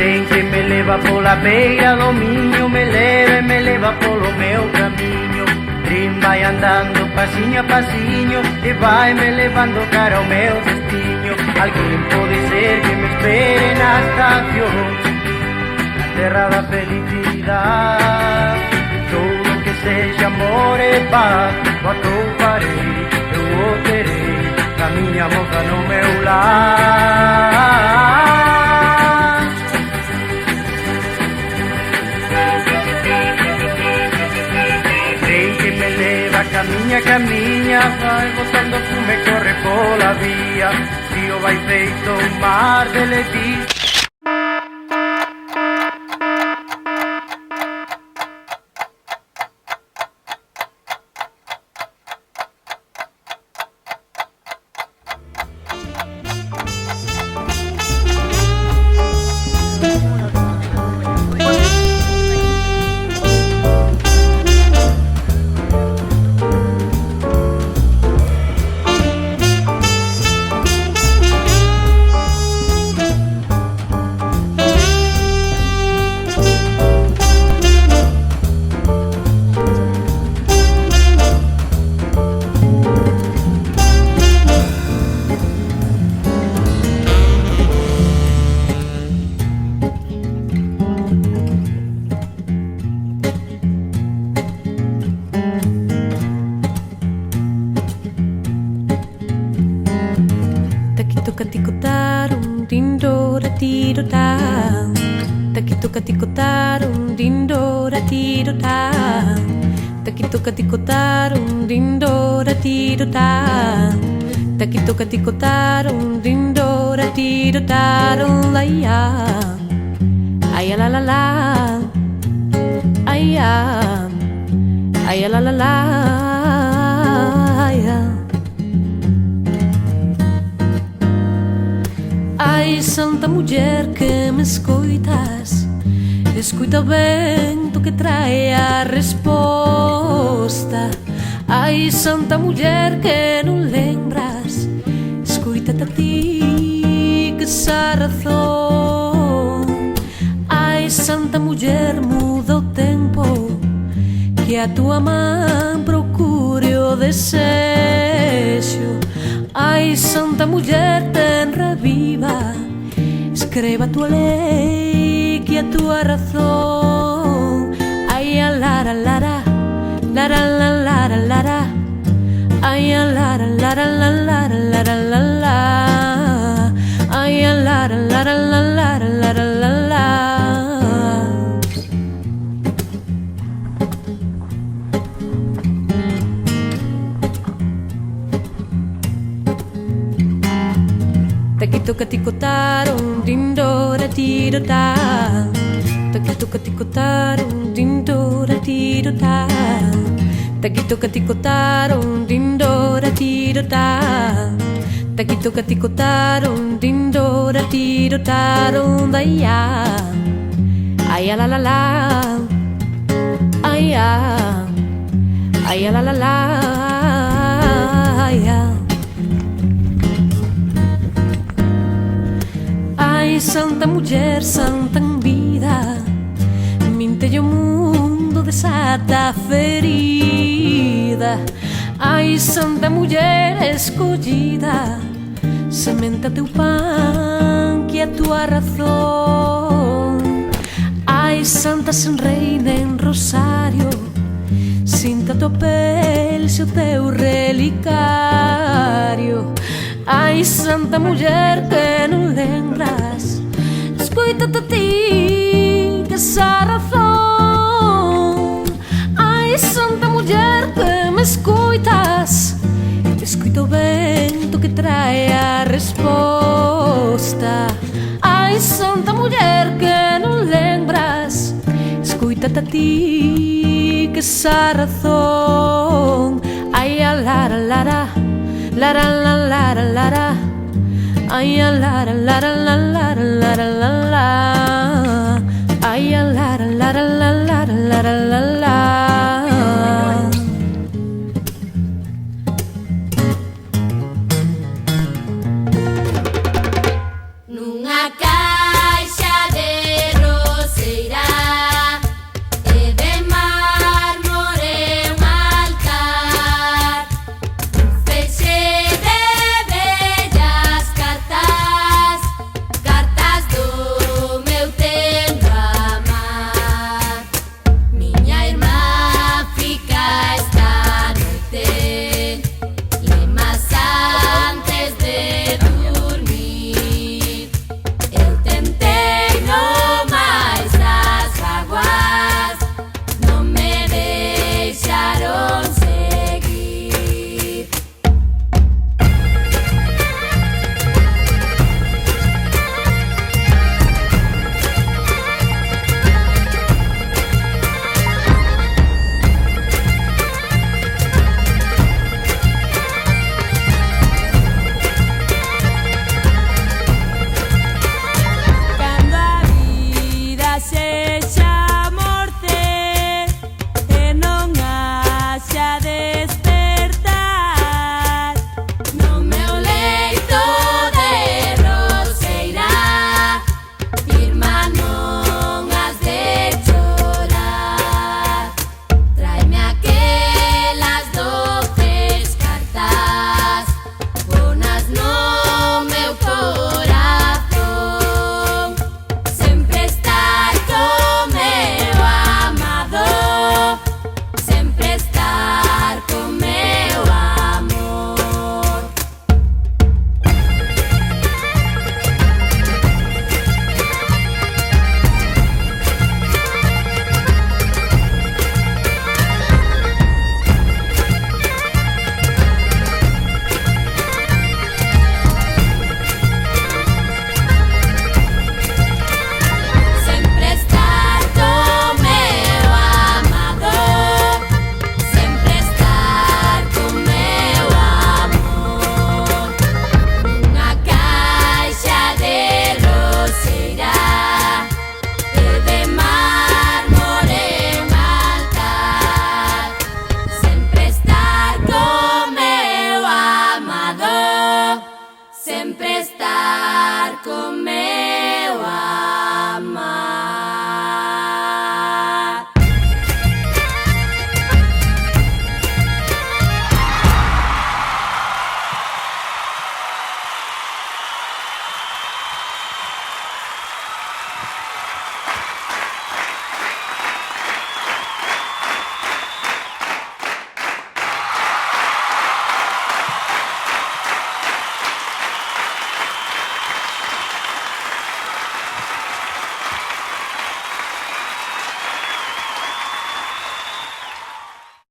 Trem que me leva pola beira do Miño, me leva e me leva polo meu camiño. Trem vai andando pasiño a pasiño e vai me levando cara ao meu destino. Alguén pode ser que me espere na estación, na terra da felicidade. Todo que sexa amor e paz, o atouparei, eu o terei, a miña moza no meu lar. Camiña, camiña, vai botando fume, corre pola vía. Río vai feito un mar de ledicia. Takituka-tikotarum dindora-tiro-ta. Takituka-tikotarum dindora-tiro-ta. Takituka-tikotarum dindora-tiro-tarum la-ya. Ay-ya-la-la-la. Ay-ya. Ay-ya-la-la-la. Ay-ya. Ai, santa mulher que me escutas, escuta o vento que trae a resposta. Ai, santa mulher que não lembras, escuta-te a ti que sa razão. Ai, santa mulher, muda o tempo, que a tua mão procure o desejo. Ai, santa mulher, tenra viva, escreva a tua lei, que a tua razão. Ai, a lara, lara, lara, lara, lara, lara. Ai, a lara, lara, lara, lara, lara, lara. Ai, a lara, lara, lara, lara, lara, lara. Takituka-tikotarum dindora-tiro-ta. Takituka-tikotarum dindora-tiro-ta. Takituka-tikotarum dindora-tiro-ta. Takituka-tikotarum dindora-tiro-tarum da-ya. Ay-ya-la-la-la. Ay-ya. Ay-ya-la-la-la. Ay-ya. Ai, santa mulher, santa em vida, minte o mundo desata ferida. Ai, santa mulher escolhida, semente teu pão, que é tua razão. Ai, santa sem reina em rosário, sinta tua pele, seu teu relicário. Ai, santa mulher que não lembras, escuta-te a ti que sa razão. Ai, santa mulher que me escutas, escuta o vento que trae a resposta. Ai, santa mulher que não lembras, escuta-te a ti que sa razão. Ai, a lara, lara, lara, lara, lara, lara. Ay, a lara, lara, lara, lara, lara, lara. Ay, a lara, lara, lara, lara, lara, lara. Nunha caixa de estar con meu amar.